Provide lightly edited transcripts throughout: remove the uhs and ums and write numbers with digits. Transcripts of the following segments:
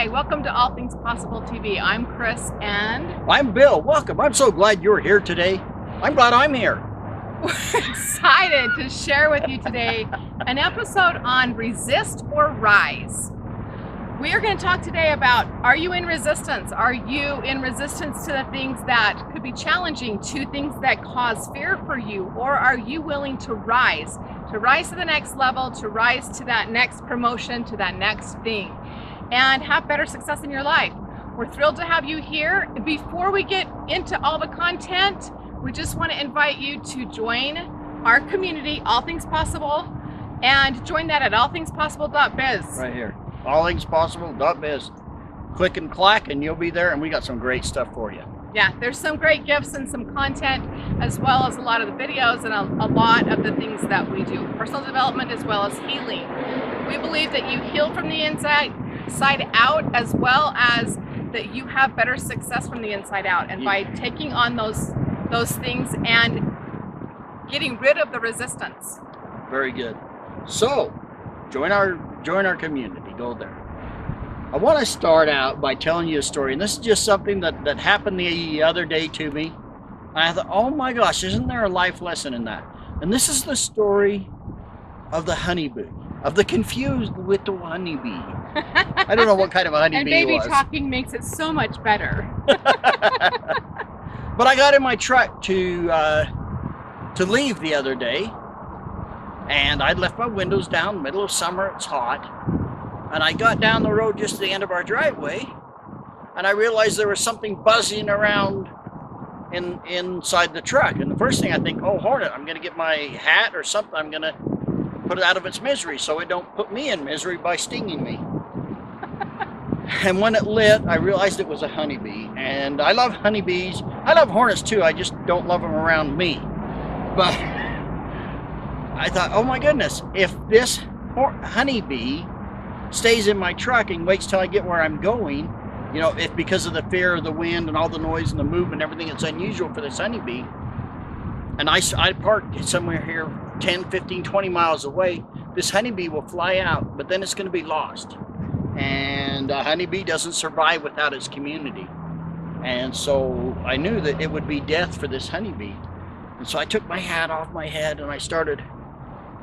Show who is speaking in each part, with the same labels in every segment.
Speaker 1: Hi, welcome to All Things Possible TV. I'm Kris and
Speaker 2: I'm Bill. Welcome. I'm so glad you're here today. I'm glad I'm here.
Speaker 1: we're excited to share with you today an episode on resist or rise. We are going to talk today about, are you in resistance? Are you in resistance to the things that could be challenging, to things that cause fear for you? Or are you willing to rise to the next level, to rise to that next promotion, to that next thing, and have better success in your life? We're thrilled to have you here. Before we get into all the content, we just want to invite you to join our community, All Things Possible, and join that at allthingspossible.biz.
Speaker 2: Right here. Allthingspossible.biz. Click and clack and you'll be there, and we got some great stuff for you.
Speaker 1: Yeah, there's some great gifts and some content, as well as a lot of the videos and a lot of the things that we do. Personal development as well as healing. We believe that you heal from the inside out, as well as that you have better success from the inside out. And by taking on those things and getting rid of the resistance.
Speaker 2: Very good. So, join our community. Go there. I want to start out by telling you a story, and this is just something that happened the other day to me. And I thought, oh my gosh, isn't there a life lesson in that? And this is the story of the honeybee, of the confused little honeybee. I don't know what kind of a honeybee
Speaker 1: and baby
Speaker 2: it was.
Speaker 1: talking makes it so much better.
Speaker 2: But I got in my truck to leave the other day, and I'd left my windows down, middle of summer, it's hot. And I got down the road just to the end of our driveway, and I realized there was something buzzing around inside the truck. And the first thing I think, oh, hornet, I'm going to get my hat or something. I'm going to put it out of its misery so it don't put me in misery by stinging me. And when it lit, I realized it was a honeybee. And I love honeybees. I love hornets too. I just don't love them around me. But I thought, oh my goodness, if this honeybee stays in my truck and waits till I get where I'm going, you know, if because of the fear of the wind and all the noise and the movement, everything that's unusual for this honeybee, and I parked somewhere here 10, 15, 20 miles away, this honeybee will fly out, but then it's going to be lost. And a honeybee doesn't survive without its community. And so I knew that it would be death for this honeybee. And so I took my hat off my head and I started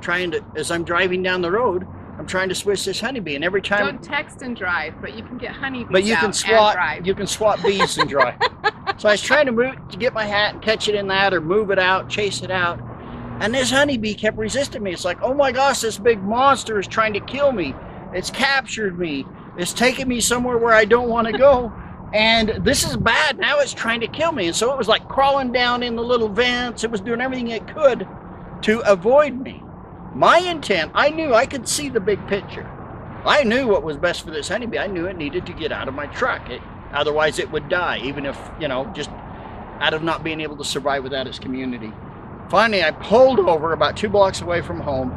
Speaker 2: trying to, as I'm driving down the road, I'm trying to switch this honeybee, and every time.
Speaker 1: Don't text and drive, but you can get honeybees.
Speaker 2: But you
Speaker 1: out
Speaker 2: can swat.
Speaker 1: and drive.
Speaker 2: You can swat bees and drive. So I was trying to get my hat and catch it in that, or move it out, chase it out, and this honeybee kept resisting me. It's like, oh my gosh, this big monster is trying to kill me. It's captured me. It's taken me somewhere where I don't want to go, and this is bad. Now it's trying to kill me, and so it was like crawling down in the little vents. It was doing everything it could to avoid me. My intent, I knew I could see the big picture. I knew what was best for this honeybee. I knew it needed to get out of my truck. Otherwise it would die, even if, you know, just out of not being able to survive without its community. Finally, I pulled over about 2 blocks away from home.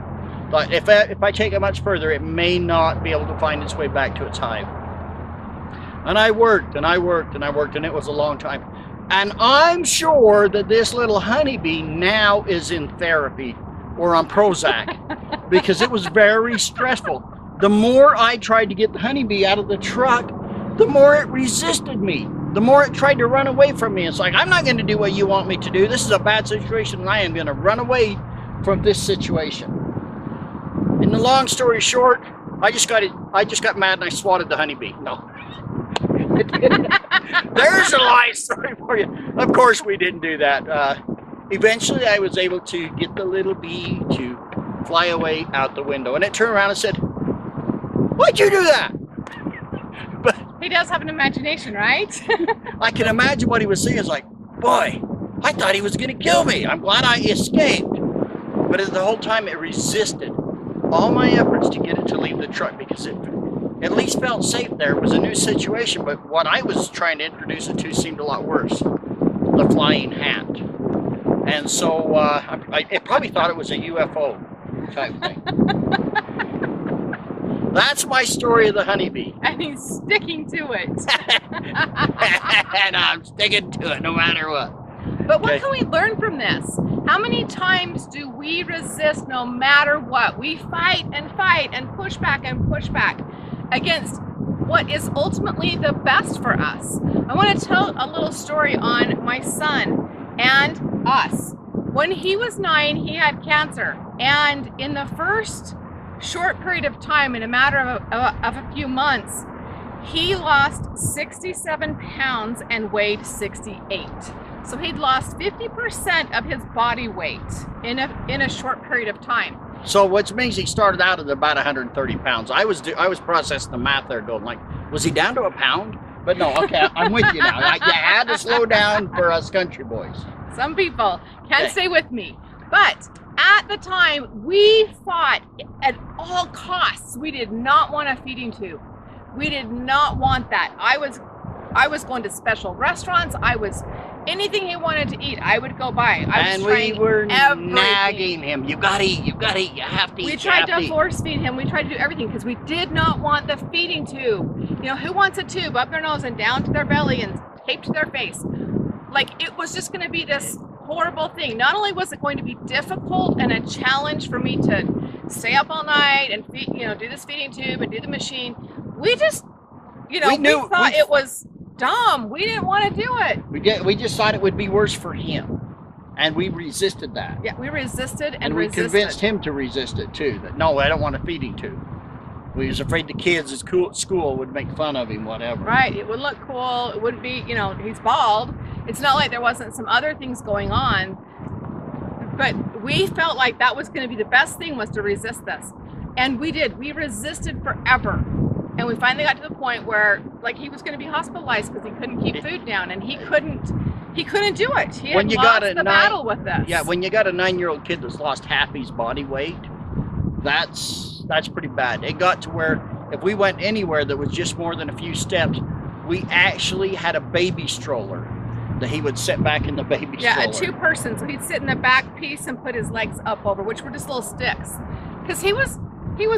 Speaker 2: Thought if I take it much further, it may not be able to find its way back to its hive. And I worked and I worked and I worked, and it was a long time. And I'm sure that this little honeybee now is in therapy or on Prozac, because it was very stressful. The more I tried to get the honeybee out of the truck, the more it resisted me. The more it tried to run away from me. It's like, I'm not going to do what you want me to do. This is a bad situation, and I am going to run away from this situation. In the long story short, I just got mad and I swatted the honeybee. No. There's a life story for you. Of course we didn't do that. Eventually, I was able to get the little bee to fly away out the window. And it turned around and said, why'd you do that? But
Speaker 1: he does have an imagination, right?
Speaker 2: I can imagine what he was saying. It's like, boy, I thought he was going to kill me. I'm glad I escaped. But the whole time it resisted all my efforts to get it to leave the truck, because it at least felt safe there. It was a new situation, but what I was trying to introduce it to seemed a lot worse. The flying hat. And so it probably thought it was a UFO type thing. That's my story of the honeybee.
Speaker 1: And he's sticking to it.
Speaker 2: And I'm sticking to it no matter what.
Speaker 1: But what can we learn from this? How many times do we resist no matter what? We fight and push back against what is ultimately the best for us. I want to tell a little story on my son and us. When he was 9, he had cancer, and in the first short period of time, in a matter of a few months, he lost 67 pounds and weighed 68. So he'd lost 50% of his body weight in a short period of time.
Speaker 2: So which means he started out at about 130 pounds. I was processing the math there, going like, was he down to a pound? But no, okay, I'm with you now. You had to slow down for us country boys.
Speaker 1: Some people can't stay with me. But at the time, we fought at all costs. We did not want a feeding tube. We did not want that. I was going to special restaurants. Anything he wanted to eat, I would go buy.
Speaker 2: And we were nagging him. You gotta eat, you have to eat.
Speaker 1: We tried to force feed him. We tried to do everything because we did not want the feeding tube. You know, who wants a tube up their nose and down to their belly and taped to their face? Like, it was just going to be this horrible thing. Not only was it going to be difficult and a challenge for me to stay up all night and feed, do this feeding tube and do the machine, we just, we thought it was dumb. We didn't want to do it.
Speaker 2: We just thought it would be worse for him, and we resisted that.
Speaker 1: Yeah, we resisted and
Speaker 2: we convinced him to resist it too. That no, I don't want a feeding tube. We was afraid the kids at school would make fun of him, whatever.
Speaker 1: Right, it wouldn't look cool. It wouldn't be, he's bald. It's not like there wasn't some other things going on, but we felt like that was going to be the best thing, was to resist this, and we did. We resisted forever. And we finally got to the point where, like, he was going to be hospitalized because he couldn't keep food down, and he couldn't do it. He had lost the battle with this.
Speaker 2: Yeah, when you got a 9-year-old kid that's lost half his body weight, that's pretty bad. It got to where if we went anywhere that was just more than a few steps, we actually had a baby stroller that he would sit back in the baby stroller.
Speaker 1: Yeah, a 2-person. So he'd sit in the back piece and put his legs up over, which were just little sticks. Because he was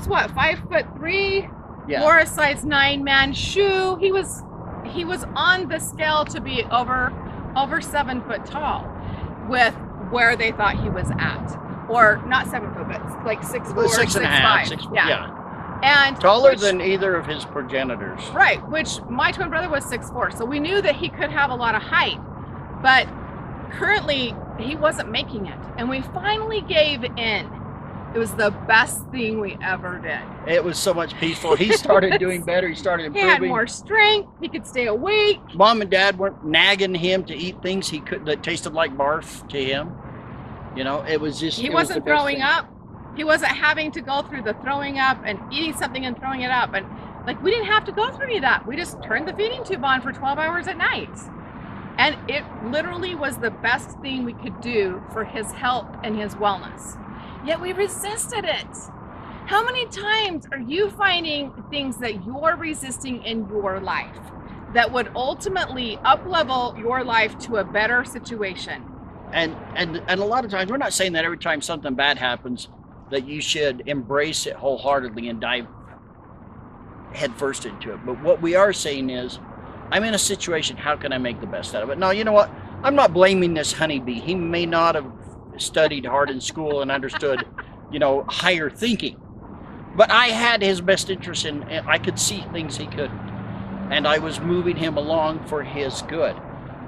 Speaker 1: what, 5'3"?
Speaker 2: Yeah.
Speaker 1: Wore a size 9-man shoe. He was on the scale to be over 7 foot tall, with where they thought he was at, or not 7 foot, but like 6'4", 6'5".
Speaker 2: 6 foot,
Speaker 1: yeah. And
Speaker 2: taller than either of his progenitors.
Speaker 1: Right, which my twin brother was 6'4", so we knew that he could have a lot of height, but currently he wasn't making it, and we finally gave in. It was the best thing we ever did.
Speaker 2: It was so much peaceful. He started doing better. He started improving.
Speaker 1: He had more strength. He could stay awake.
Speaker 2: Mom and Dad weren't nagging him to eat things that tasted like barf to him. It was just...
Speaker 1: He wasn't throwing up. He wasn't having to go through the throwing up and eating something and throwing it up. And we didn't have to go through any of that. We just turned the feeding tube on for 12 hours at night. And it literally was the best thing we could do for his health and his wellness. Yet we resisted it. How many times are you finding things that you're resisting in your life that would ultimately up-level your life to a better situation?
Speaker 2: And a lot of times, we're not saying that every time something bad happens that you should embrace it wholeheartedly and dive headfirst into it. But what we are saying is, I'm in a situation, how can I make the best out of it? No, you know what? I'm not blaming this honeybee. He may not have studied hard in school and understood, higher thinking. But I had his best interest in, I could see things he couldn't. And I was moving him along for his good.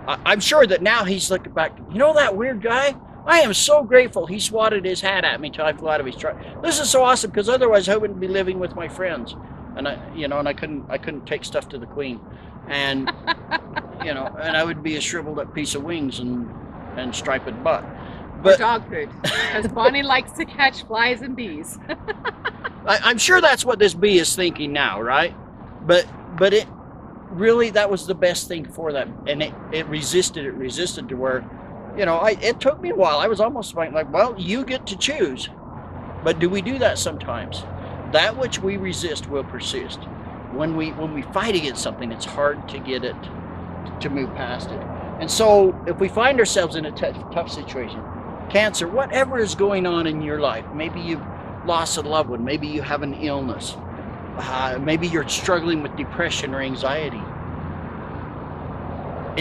Speaker 2: I'm sure that now he's looking back, that weird guy? I am so grateful he swatted his hat at me till I flew out of his truck. This is so awesome, because otherwise I wouldn't be living with my friends. And I couldn't take stuff to the queen. And, and I would be a shriveled up piece of wings and striped butt.
Speaker 1: But dog food, because Bonnie likes to catch flies and bees.
Speaker 2: I'm sure that's what this bee is thinking now, right? But it really, that was the best thing for that, and it resisted to where, it took me a while. I was almost like, well, you get to choose. But do we do that sometimes? That which we resist will persist. When we fight against something, it's hard to get it to move past it. And so if we find ourselves in a tough situation, cancer, whatever is going on in your life, maybe you've lost a loved one, maybe you have an illness, maybe you're struggling with depression or anxiety.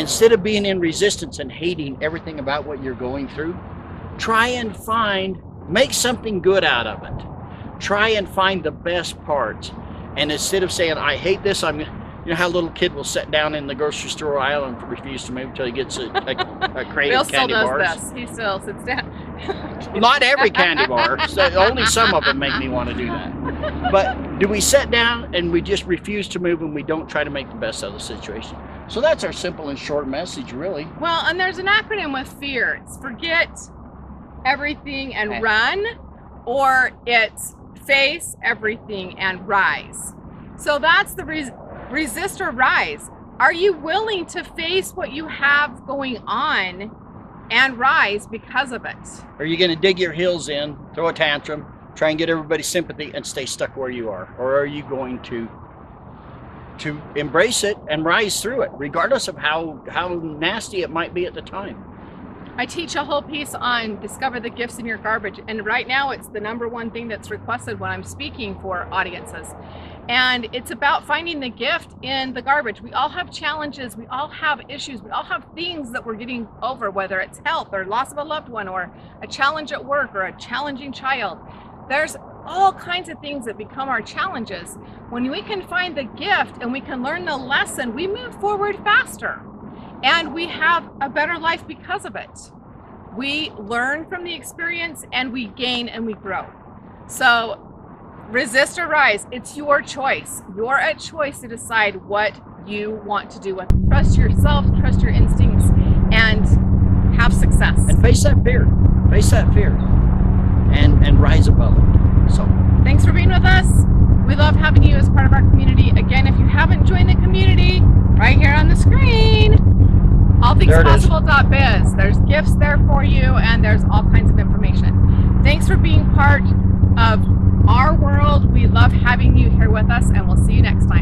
Speaker 2: Instead of being in resistance and hating everything about what you're going through, try and make something good out of it. Try and find the best parts. And instead of saying, I hate this, You know how a little kid will sit down in the grocery store aisle and refuse to move until he gets a crate
Speaker 1: Bill
Speaker 2: of
Speaker 1: still
Speaker 2: candy
Speaker 1: does
Speaker 2: bars?
Speaker 1: this. He still sits down.
Speaker 2: Not every candy bar. So only some of them make me want to do that. But do we sit down and we just refuse to move and we don't try to make the best of the situation? So that's our simple and short message, really.
Speaker 1: Well, and there's an acronym with fear. It's forget everything and run, or it's face everything and rise. So that's the resist or rise. Are you willing to face what you have going on and rise because of it?
Speaker 2: Are you going to dig your heels in, throw a tantrum, try and get everybody's sympathy and stay stuck where you are? Or are you going to embrace it and rise through it, regardless of how nasty it might be at the time?
Speaker 1: I teach a whole piece on discover the gifts in your garbage, and right now it's the #1 thing that's requested when I'm speaking for audiences. And it's about finding the gift in the garbage. We all have challenges, we all have issues, we all have things that we're getting over, whether it's health or loss of a loved one or a challenge at work or a challenging child. There's all kinds of things that become our challenges. When we can find the gift and we can learn the lesson, we move forward faster. And we have a better life because of it. We learn from the experience and we gain and we grow. So resist or rise, it's your choice. You're at choice to decide what you want to do with it. Trust yourself, trust your instincts, and have success.
Speaker 2: And face that fear. Face that fear. And rise above it. So
Speaker 1: thanks for being with us. We love having you as part of our community. Again, if you haven't joined the community, right here on the screen, allthingspossible.biz. There's gifts there for you, and there's all kinds of information. Thanks for being part of our world. We love having you here with us, and we'll see you next time.